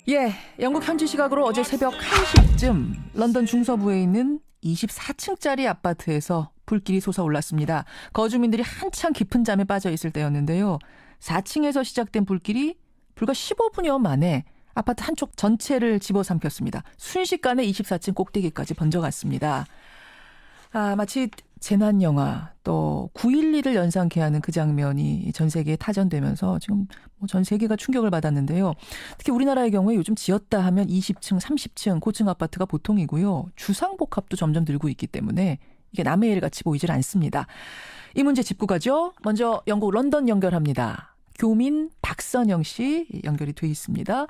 예, 영국 현지 시각으로 어제 새벽 1시쯤 런던 중서부에 있는 24층짜리 아파트에서 불길이 솟아올랐습니다. 거주민들이 한창 깊은 잠에 빠져 있을 때였는데요. 4층에서 시작된 불길이 불과 15분여 만에 아파트 한쪽 전체를 집어삼켰습니다. 순식간에 24층 꼭대기까지 번져갔습니다. 마치 재난 영화 또 9.11을 연상케 하는 그 장면이 전 세계에 타전되면서 지금 전 세계가 충격을 받았는데요. 특히 우리나라의 경우에 요즘 지었다 하면 20층, 30층 고층 아파트가 보통이고요. 주상복합도 점점 늘고 있기 때문에 이게 남의 일 같이 보이질 않습니다. 이 문제 짚고 가죠. 먼저 영국 런던 연결합니다. 교민 박선영 씨 연결이 돼 있습니다.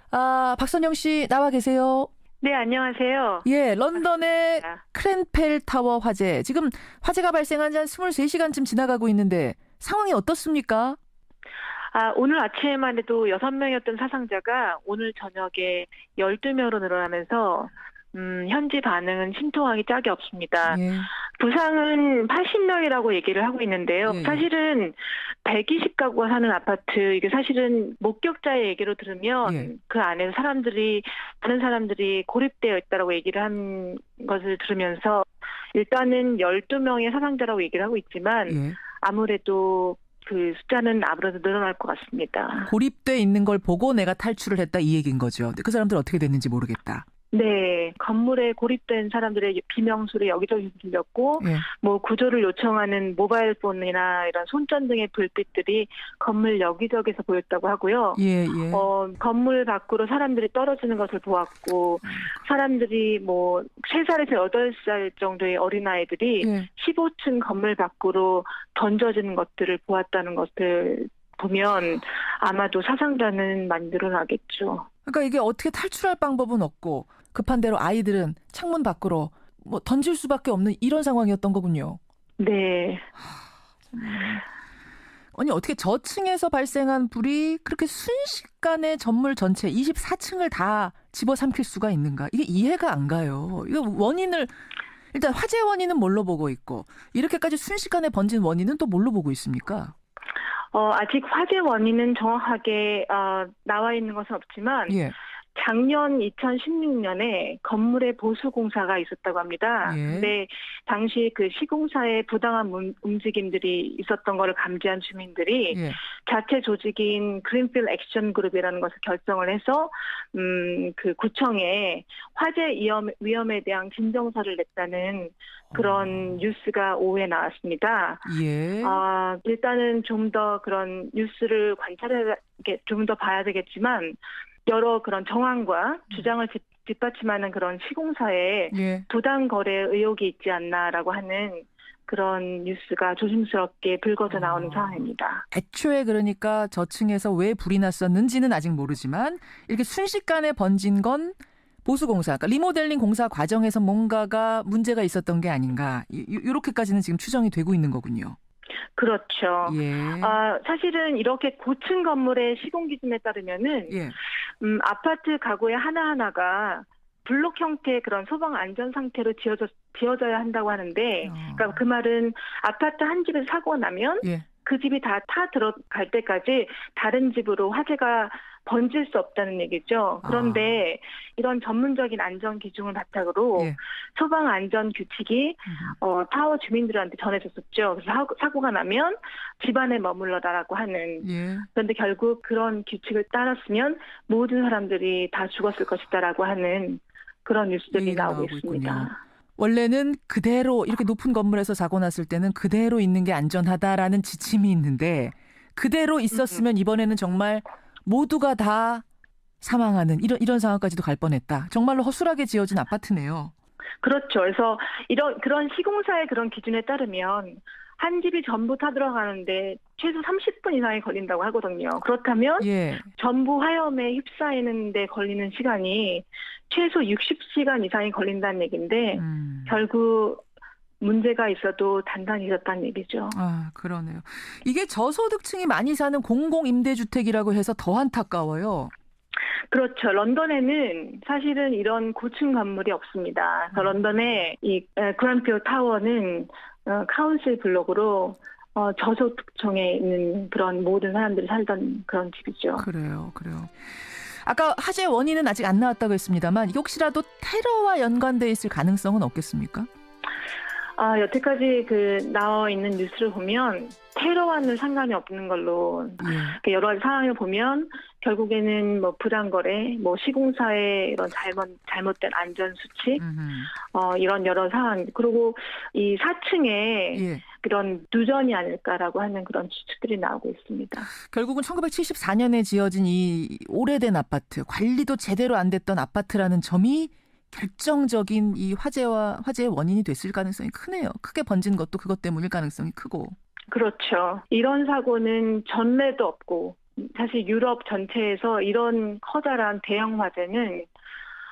박선영 씨 나와 계세요? 네, 안녕하세요. 예, 런던의 크랜펠 타워 화재. 지금 화재가 발생한 지 한 23시간쯤 지나가고 있는데 상황이 어떻습니까? 오늘 아침에만 해도 6명이었던 사상자가 오늘 저녁에 12명으로 늘어나면서 현지 반응은 심통하기 짝이 없습니다. 예. 부상은 80명이라고 얘기를 하고 있는데요. 예. 사실은 120가구가 사는 아파트, 이게 사실은 목격자의 얘기로 들으면 예. 그 안에서 많은 사람들이 고립되어 있다고 얘기를 한 것을 들으면서 일단은 12명의 사상자라고 얘기를 하고 있지만 예. 아무래도 그 숫자는 아무래도 늘어날 것 같습니다. 고립돼 있는 걸 보고 내가 탈출을 했다 이 얘기인 거죠. 근데 그 사람들 어떻게 됐는지 모르겠다. 네, 건물에 고립된 사람들의 비명소리 여기저기 들렸고, 예. 구조를 요청하는 모바일 폰이나 이런 손전등의 불빛들이 건물 여기저기서 보였다고 하고요. 예, 예. 건물 밖으로 사람들이 떨어지는 것을 보았고, 사람들이 3살에서 8살 정도의 어린아이들이 예. 15층 건물 밖으로 던져지는 것들을 보았다는 것을 보면 아마도 사상자는 많이 늘어나겠죠. 그러니까 이게 어떻게 탈출할 방법은 없고 급한 대로 아이들은 창문 밖으로 던질 수밖에 없는 이런 상황이었던 거군요. 네. 아니 어떻게 저층에서 발생한 불이 그렇게 순식간에 건물 전체 24층을 다 집어삼킬 수가 있는가? 이게 이해가 안 가요. 이거 일단 화재 원인은 뭘로 보고 있고 이렇게까지 순식간에 번진 원인은 또 뭘로 보고 있습니까? 아직 화재 원인은 정확하게 나와 있는 것은 없지만 예. 작년 2016년에 건물에 보수 공사가 있었다고 합니다. 예. 근데 당시 그 시공사의 부당한 움직임들이 있었던 것을 감지한 주민들이 예. 자체 조직인 그린필 액션 그룹이라는 것을 결정을 해서 그 구청에 화재 위험에 대한 진정서를 냈다는 그런 뉴스가 오후에 나왔습니다. 예. 일단은 좀 더 그런 뉴스를 좀 더 봐야 되겠지만 여러 그런 정황과 주장을 뒷받침하는 그런 시공사에 예. 부당 거래 의혹이 있지 않나라고 하는 그런 뉴스가 조심스럽게 불거져 나오는 상황입니다. 애초에 그러니까 저층에서 왜 불이 났었는지는 아직 모르지만 이렇게 순식간에 번진 건 보수공사, 그러니까 리모델링 공사 과정에서 뭔가가 문제가 있었던 게 아닌가. 이렇게까지는 지금 추정이 되고 있는 거군요. 그렇죠. 예. 사실은 이렇게 고층 건물의 시공 기준에 따르면은 예. 아파트 가구의 하나하나가 블록 형태의 그런 소방 안전 상태로 지어져야 한다고 하는데, 그러니까 그 말은 아파트 한 집에서 사고가 나면 예. 그 집이 다 들어갈 때까지 다른 집으로 화재가 번질 수 없다는 얘기죠. 그런데 이런 전문적인 안전 기준을 바탕으로 예. 소방 안전 규칙이 타워 주민들한테 전해졌었죠. 그래서 사고가 나면 집안에 머물러라라고 하는. 예. 그런데 결국 그런 규칙을 따랐으면 모든 사람들이 다 죽었을 것이다라고 하는 그런 뉴스들이 나오고 있습니다. 있군요. 원래는 그대로 이렇게 높은 건물에서 사고 났을 때는 그대로 있는 게 안전하다라는 지침이 있는데 그대로 있었으면 이번에는 정말 모두가 다 사망하는 이런 상황까지도 갈 뻔했다. 정말로 허술하게 지어진 아파트네요. 그렇죠. 그래서 그런 시공사의 그런 기준에 따르면 한 집이 전부 타들어가는데 최소 30분 이상이 걸린다고 하거든요. 그렇다면 예. 전부 화염에 휩싸이는 데 걸리는 시간이 최소 60시간 이상이 걸린다는 얘기인데 결국 문제가 있어도 단단히 있었다는 얘기죠. 그러네요. 이게 저소득층이 많이 사는 공공임대주택이라고 해서 더 안타까워요. 그렇죠. 런던에는 사실은 이런 고층 건물이 없습니다. 그래서 런던의 이 그랜필 타워는 카운슬 블록으로 저소득층에 있는 그런 모든 사람들이 살던 그런 집이죠. 그래요. 아까 화재 원인은 아직 안 나왔다고 했습니다만 이게 혹시라도 테러와 연관돼 있을 가능성은 없겠습니까? 여태까지 나와 있는 뉴스를 보면 테러와는 상관이 없는 걸로 여러 가지 상황을 보면 결국에는 뭐 불안거래, 뭐 시공사의 이런 잘못된 안전 수칙, 이런 여러 상황, 그리고 이 4층에 그런 누전이 아닐까라고 하는 그런 추측들이 나오고 있습니다. 결국은 1974년에 지어진 이 오래된 아파트, 관리도 제대로 안 됐던 아파트라는 점이 결정적인 이 화재의 원인이 됐을 가능성이 크네요. 크게 번진 것도 그것 때문일 가능성이 크고. 그렇죠. 이런 사고는 전례도 없고 사실 유럽 전체에서 이런 커다란 대형 화재는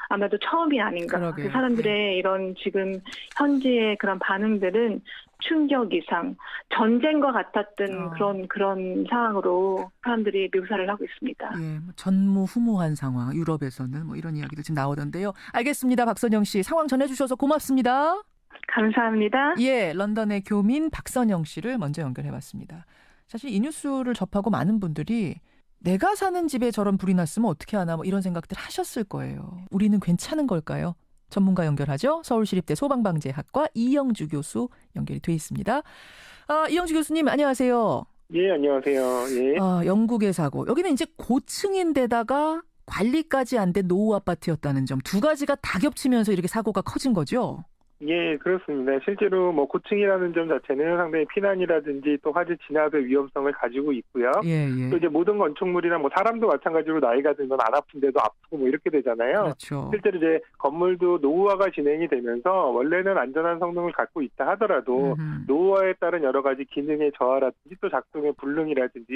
아마도 처음이 아닌가. 그 사람들의 이런 지금 현지의 그런 반응들은 충격 이상, 전쟁과 같았던 그런 상황으로 사람들이 묘사를 하고 있습니다. 전무후무한 상황, 유럽에서는 뭐 이런 이야기도 지금 나오던데요. 알겠습니다. 박선영 씨, 상황 전해주셔서 고맙습니다. 감사합니다. 런던의 교민 박선영 씨를 먼저 연결해봤습니다. 사실 이 뉴스를 접하고 많은 분들이 내가 사는 집에 저런 불이 났으면 어떻게 하나 뭐 이런 생각들 하셨을 거예요. 우리는 괜찮은 걸까요? 전문가 연결하죠. 서울시립대 소방방재학과 이영주 교수 연결이 돼 있습니다. 이영주 교수님 안녕하세요. 예, 안녕하세요. 예. 영국의 사고. 여기는 이제 고층인데다가 관리까지 안 된 노후 아파트였다는 점. 두 가지가 다 겹치면서 이렇게 사고가 커진 거죠? 예, 그렇습니다. 실제로 뭐 고층이라는 점 자체는 상당히 피난이라든지 또 화재 진압의 위험성을 가지고 있고요. 또 이제 모든 건축물이나 뭐 사람도 마찬가지로 나이가 들면 안 아픈데도 아프고 뭐 이렇게 되잖아요. 그렇죠. 실제로 이제 건물도 노후화가 진행이 되면서 원래는 안전한 성능을 갖고 있다 하더라도 노후화에 따른 여러 가지 기능의 저하라든지 또 작동의 불능이라든지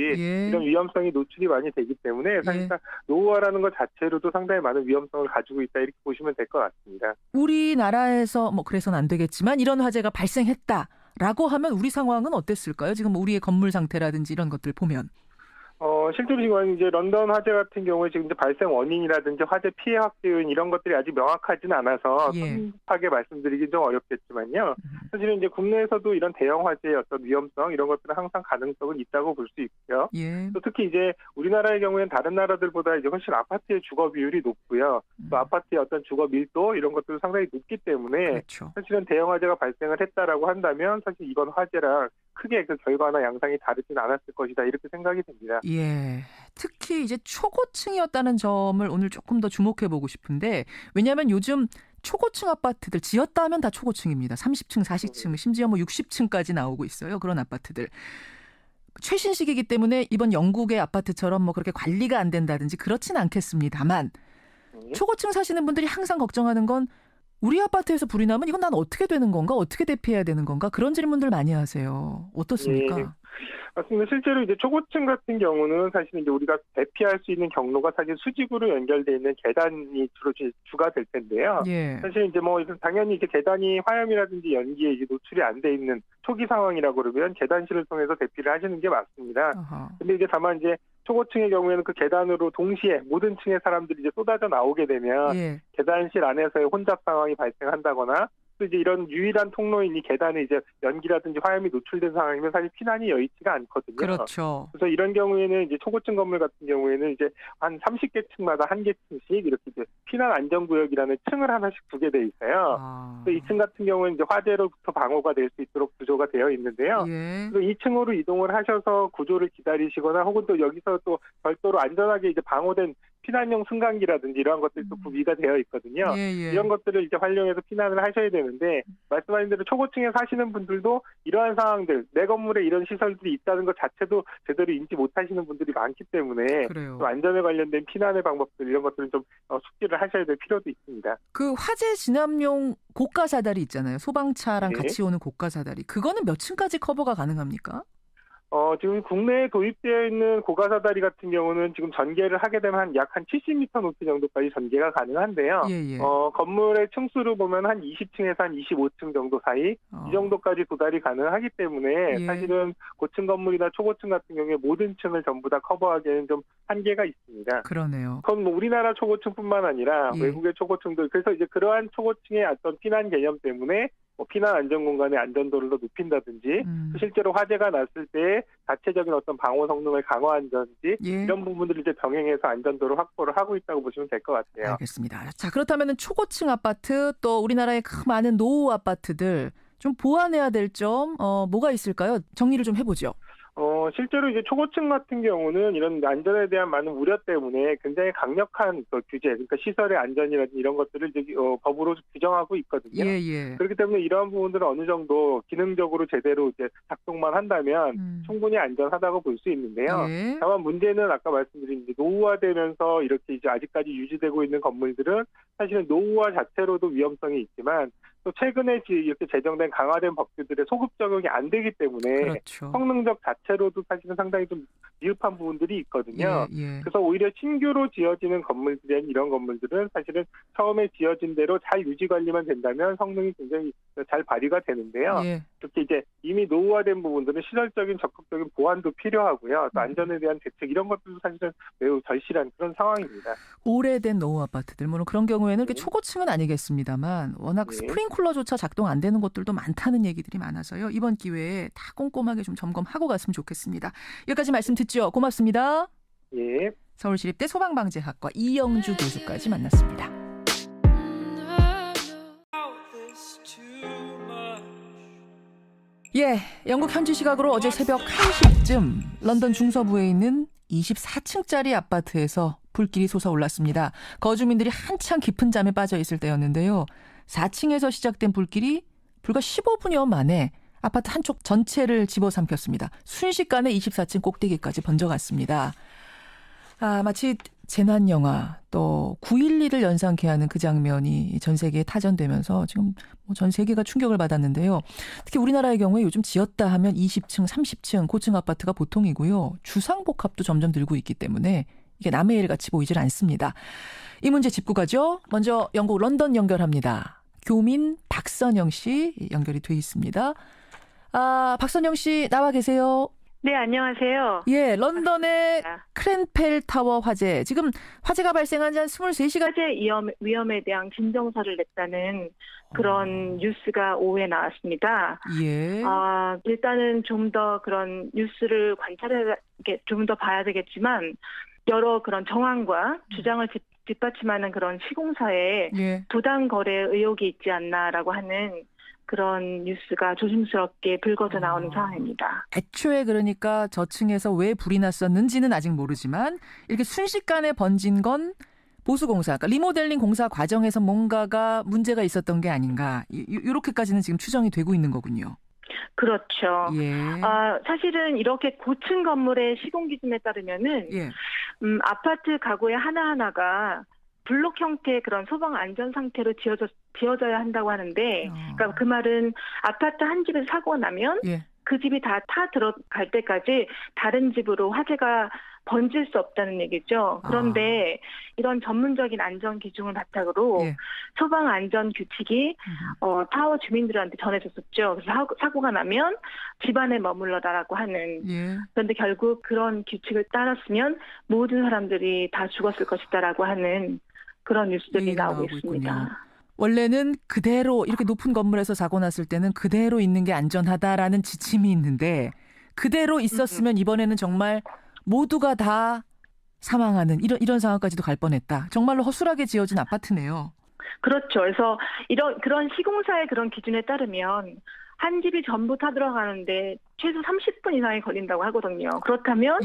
이런 위험성이 노출이 많이 되기 때문에 사실상 노후화라는 것 자체로도 상당히 많은 위험성을 가지고 있다 이렇게 보시면 될 것 같습니다. 우리나라에서 뭐 그래서는 안 되겠지만 이런 화재가 발생했다라고 하면 우리 상황은 어땠을까요? 지금 우리의 건물 상태라든지 이런 것들 보면. 실제로 지금 이제 런던 화재 같은 경우에 지금 이제 발생 원인이라든지 화재 피해 확대 요인 이런 것들이 아직 명확하지는 않아서 성급하게 말씀드리긴 좀 어렵겠지만요. 사실은 이제 국내에서도 이런 대형 화재의 어떤 위험성 이런 것들은 항상 가능성은 있다고 볼 수 있고요. 또 특히 이제 우리나라의 경우에는 다른 나라들보다 이제 훨씬 아파트의 주거 비율이 높고요. 또 아파트의 어떤 주거 밀도 이런 것들도 상당히 높기 때문에 사실은 대형 화재가 발생을 했다라고 한다면 사실 이번 화재랑 크게 그 결과나 양상이 다르진 않았을 것이다 이렇게 생각이 됩니다. 특히 이제 초고층이었다는 점을 오늘 조금 더 주목해보고 싶은데 왜냐하면 요즘 초고층 아파트들 지었다 하면 다 초고층입니다. 30층, 40층, 심지어 뭐 60층까지 나오고 있어요. 그런 아파트들. 최신식이기 때문에 이번 영국의 아파트처럼 뭐 그렇게 관리가 안 된다든지 그렇진 않겠습니다만 초고층 사시는 분들이 항상 걱정하는 건 우리 아파트에서 불이 나면 이건 난 어떻게 되는 건가? 어떻게 대피해야 되는 건가? 그런 질문들 많이 하세요. 어떻습니까? 맞습니다. 실제로 이제 초고층 같은 경우는 사실 이제 우리가 대피할 수 있는 경로가 사실 수직으로 연결되어 있는 계단이 주로 주가 될 텐데요. 사실 이제 뭐 당연히 이제 계단이 화염이라든지 연기에 이제 노출이 안 돼 있는 초기 상황이라고 그러면 계단실을 통해서 대피를 하시는 게 맞습니다. 근데 이제 다만 이제 초고층의 경우에는 그 계단으로 동시에 모든 층의 사람들이 이제 쏟아져 나오게 되면 계단실 안에서의 혼잡 상황이 발생한다거나 또 이제 이런 유일한 통로인 이 계단에 이제 연기라든지 화염이 노출된 상황이면 사실 피난이 여의치가 않거든요. 그렇죠. 그래서 이런 경우에는 이제 초고층 건물 같은 경우에는 이제 한 30개 층마다 한 개 층씩 이렇게 이제 피난 안전구역이라는 층을 하나씩 두게 돼 있어요. 그래서 2층 같은 경우는 이제 화재로부터 방어가 될 수 있도록 구조가 되어 있는데요. 그래서 2층으로 이동을 하셔서 구조를 기다리시거나 혹은 또 여기서 또 별도로 안전하게 이제 방호된 피난용 승강기라든지 이러한 것들도 구비가 되어 있거든요. 이런 것들을 이제 활용해서 피난을 하셔야 되는데 말씀하신 대로 초고층에 사시는 분들도 이러한 상황들, 내 건물에 이런 시설들이 있다는 것 자체도 제대로 인지 못하시는 분들이 많기 때문에 좀 안전에 관련된 피난의 방법들 이런 것들은 좀 숙지를 하셔야 될 필요도 있습니다. 그 화재 진압용 고가 사다리 있잖아요. 소방차랑 같이 오는 고가 사다리. 그거는 몇 층까지 커버가 가능합니까? 지금 국내에 도입되어 있는 고가사다리 같은 경우는 지금 전개를 하게 되면 약 한 70m 높이 정도까지 전개가 가능한데요. 건물의 층수로 보면 한 20층에서 한 25층 정도 사이 이 정도까지 도달이 가능하기 때문에 사실은 고층 건물이나 초고층 같은 경우에 모든 층을 전부 다 커버하기에는 좀 한계가 있습니다. 그러네요. 그건 뭐 우리나라 초고층뿐만 아니라 외국의 초고층도 그래서 이제 그러한 초고층의 어떤 피난 개념 때문에 뭐 피난 안전 공간의 안전도를 더 높인다든지 실제로 화재가 났을 때 자체적인 어떤 방호 성능을 강화한다든지 예. 이런 부분들을 이제 병행해서 안전도를 확보를 하고 있다고 보시면 될 것 같아요. 알겠습니다. 자, 그렇다면 초고층 아파트 또 우리나라의 많은 노후 아파트들 좀 보완해야 될 점 뭐가 있을까요? 정리를 좀 해보죠. 실제로 이제 초고층 같은 경우는 이런 안전에 대한 많은 우려 때문에 굉장히 강력한 규제, 그러니까 시설의 안전이라든지 이런 것들을 이제 법으로 규정하고 있거든요. 예, 예. 그렇기 때문에 이러한 부분들은 어느 정도 기능적으로 제대로 이제 작동만 한다면 충분히 안전하다고 볼 수 있는데요. 예. 다만 문제는 아까 말씀드린 이제 노후화되면서 이렇게 이제 아직까지 유지되고 있는 건물들은 사실은 노후화 자체로도 위험성이 있지만 또 최근에 이렇게 제정된 강화된 법규들의 소급 적용이 안 되기 때문에 그렇죠. 성능적 자체로도 사실은 상당히 좀 미흡한 부분들이 있거든요. 예, 예. 그래서 오히려 신규로 지어지는 건물들이 이런 건물들은 사실은 처음에 지어진 대로 잘 유지 관리만 된다면 성능이 굉장히 잘 발휘가 되는데요. 예. 특히 이제 이미 노후화된 부분들은 시설적인 적극적인 보완도 필요하고요. 또 안전에 대한 대책 이런 것들도 사실은 매우 절실한 그런 상황입니다. 오래된 노후 아파트들 물론 그런 경우에는 이렇게 초고층은 아니겠습니다만 워낙 스프링쿨러조차 작동 안 되는 곳들도 많다는 얘기들이 많아서요. 이번 기회에 다 꼼꼼하게 좀 점검하고 갔으면 좋겠습니다. 여기까지 말씀 듣죠. 고맙습니다. 예. 서울시립대 소방방재학과 이영주 교수까지 만났습니다. 예, 영국 현지 시각으로 어제 새벽 1시쯤 런던 중서부에 있는 24층짜리 아파트에서 불길이 솟아올랐습니다. 거주민들이 한창 깊은 잠에 빠져 있을 때였는데요. 4층에서 시작된 불길이 불과 15분여 만에 아파트 한쪽 전체를 집어삼켰습니다. 순식간에 24층 꼭대기까지 번져갔습니다. 마치 재난영화 또 9.11을 연상케 하는 그 장면이 전 세계에 타전되면서 지금 전 세계가 충격을 받았는데요. 특히 우리나라의 경우에 요즘 지었다 하면 20층, 30층 고층 아파트가 보통이고요. 주상복합도 점점 늘고 있기 때문에 이게 남의 일 같이 보이질 않습니다. 이 문제 짚고 가죠. 먼저 영국 런던 연결합니다. 교민 박선영 씨 연결이 돼 있습니다. 박선영 씨 나와 계세요. 네, 안녕하세요. 예, 런던의 크랜펠 타워 화재. 지금 화재가 발생한 지 한 23시간. 화재 위험에 대한 진정서를 냈다는 그런 뉴스가 오후에 나왔습니다. 예. 일단은 좀 더 그런 뉴스를 좀 더 봐야 되겠지만 여러 그런 정황과 주장을 뒷받침하는 그런 시공사에 부당 거래 의혹이 있지 않나라고 하는 그런 뉴스가 조심스럽게 불거져 나오는 상황입니다. 애초에 그러니까 저층에서 왜 불이 났었는지는 아직 모르지만 이렇게 순식간에 번진 건 보수공사, 그러니까 리모델링 공사 과정에서 뭔가가 문제가 있었던 게 아닌가. 이렇게까지는 지금 추정이 되고 있는 거군요. 그렇죠. 예. 사실은 이렇게 고층 건물의 시공 기준에 따르면은 아파트 가구의 하나하나가 블록 형태의 그런 소방 안전 상태로 지어져야 한다고 하는데, 그러니까 그 말은 아파트 한 집에서 사고가 나면 그 집이 다 들어갈 때까지 다른 집으로 화재가 번질 수 없다는 얘기죠. 그런데 이런 전문적인 안전 기준을 바탕으로 소방 안전 규칙이 타워 주민들한테 전해졌었죠. 그래서 사고가 나면 집안에 머물러라라고 하는. 그런데 결국 그런 규칙을 따랐으면 모든 사람들이 다 죽었을 것이다라고 하는 그런 뉴스들이 나오고 있습니다. 있군요. 원래는 그대로 이렇게 높은 건물에서 사고 났을 때는 그대로 있는 게 안전하다라는 지침이 있는데 그대로 있었으면 이번에는 정말 모두가 다 사망하는 이런 상황까지도 갈 뻔했다. 정말로 허술하게 지어진 아파트네요. 그렇죠. 그래서 그런 시공사의 그런 기준에 따르면 한 집이 전부 타들어가는데 최소 30분 이상이 걸린다고 하거든요. 그렇다면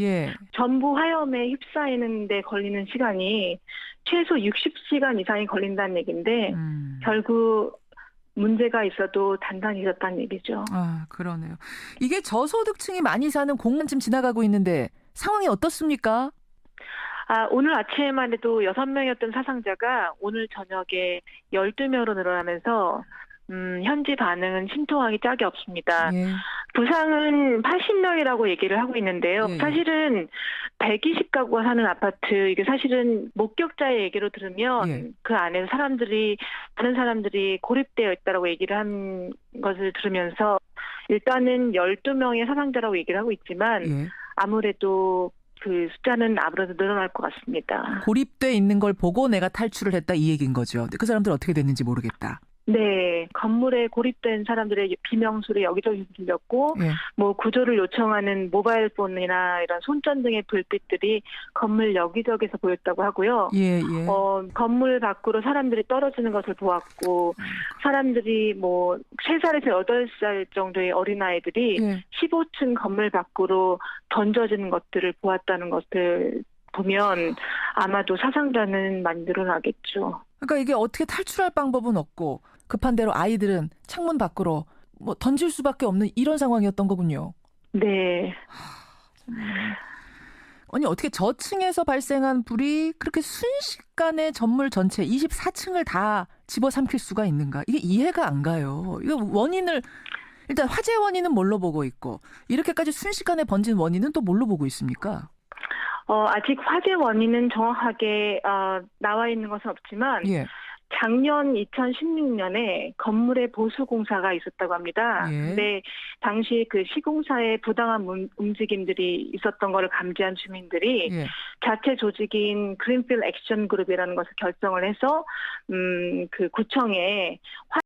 전부 화염에 휩싸이는 데 걸리는 시간이 최소 60시간 이상이 걸린다는 얘기인데 결국 문제가 있어도 단단히 있었다는 얘기죠. 그러네요. 이게 저소득층이 많이 사는 공간쯤 지나가고 있는데 상황이 어떻습니까? 오늘 아침에만 해도 6명이었던 사상자가 오늘 저녁에 12명으로 늘어나면서 현지 반응은 심통하기 짝이 없습니다. 부상은 80명이라고 얘기를 하고 있는데요. 사실은 120가구가 사는 아파트, 이게 사실은 목격자의 얘기로 들으면 그 안에서 다른 사람들이 고립되어 있다라고 얘기를 한 것을 들으면서 일단은 12명의 사상자라고 얘기를 하고 있지만 아무래도 그 숫자는 아무래도 늘어날 것 같습니다. 고립돼 있는 걸 보고 내가 탈출을 했다 이 얘기인 거죠. 그 사람들 어떻게 됐는지 모르겠다. 네, 건물에 고립된 사람들의 비명소리 여기저기 들렸고, 예. 뭐 구조를 요청하는 모바일 폰이나 이런 손전등의 불빛들이 건물 여기저기서 보였다고 하고요. 예, 예. 건물 밖으로 사람들이 떨어지는 것을 보았고, 사람들이 뭐 3살에서 8살 정도의 어린아이들이 예. 15층 건물 밖으로 던져지는 것들을 보았다는 것을 보면 아마도 사상자는 많이 늘어나겠죠. 그러니까 이게 어떻게 탈출할 방법은 없고 급한 대로 아이들은 창문 밖으로 뭐 던질 수밖에 없는 이런 상황이었던 거군요. 네. 아니 어떻게 저층에서 발생한 불이 그렇게 순식간에 건물 전체 24층을 다 집어삼킬 수가 있는가? 이게 이해가 안 가요. 이거 원인을 일단 화재 원인은 뭘로 보고 있고 이렇게까지 순식간에 번진 원인은 또 뭘로 보고 있습니까? 아직 화재 원인은 정확하게 나와 있는 것은 없지만 예. 작년 2016년에 건물에 보수 공사가 있었다고 합니다. 예. 근데 당시 그 시공사의 부당한 움직임들이 있었던 것을 감지한 주민들이 예. 자체 조직인 그린필드 액션 그룹이라는 것을 결정을 해서 그 구청에